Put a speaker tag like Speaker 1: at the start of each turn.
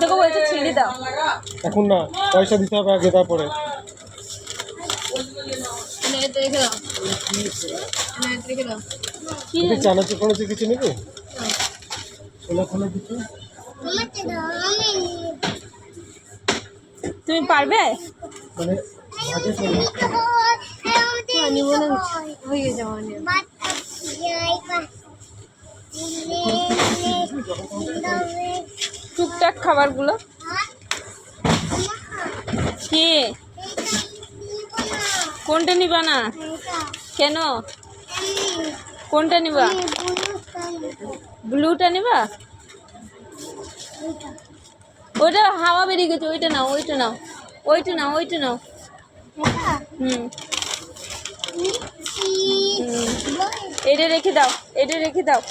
Speaker 1: তোকে বলছে ছিঁড়ে দাও।
Speaker 2: এখন না, পয়সা দিতে হবে আগে, তারপরে
Speaker 1: রেখে দাও, রেখে দাও। কি
Speaker 2: চানাচুর ফানাচুর কিছু নেবে? ছোলা ফোলা কিছু
Speaker 1: তুমি পারবে?
Speaker 2: মানে আগে চলে
Speaker 1: নিব না, হয়ে যাওয়া টুকটাক খাবারগুলো। কি কোনটা নিবা না? কেন? কোনটা নিবা? ব্লুটা নিবা? ওইটা হাওয়া বেরিয়ে গেছে, ওইটা নাও, ওইটা নাও, ওইটা নাও, ওইটা নাও। এটা রেখে দাও, এটা রেখে দাও।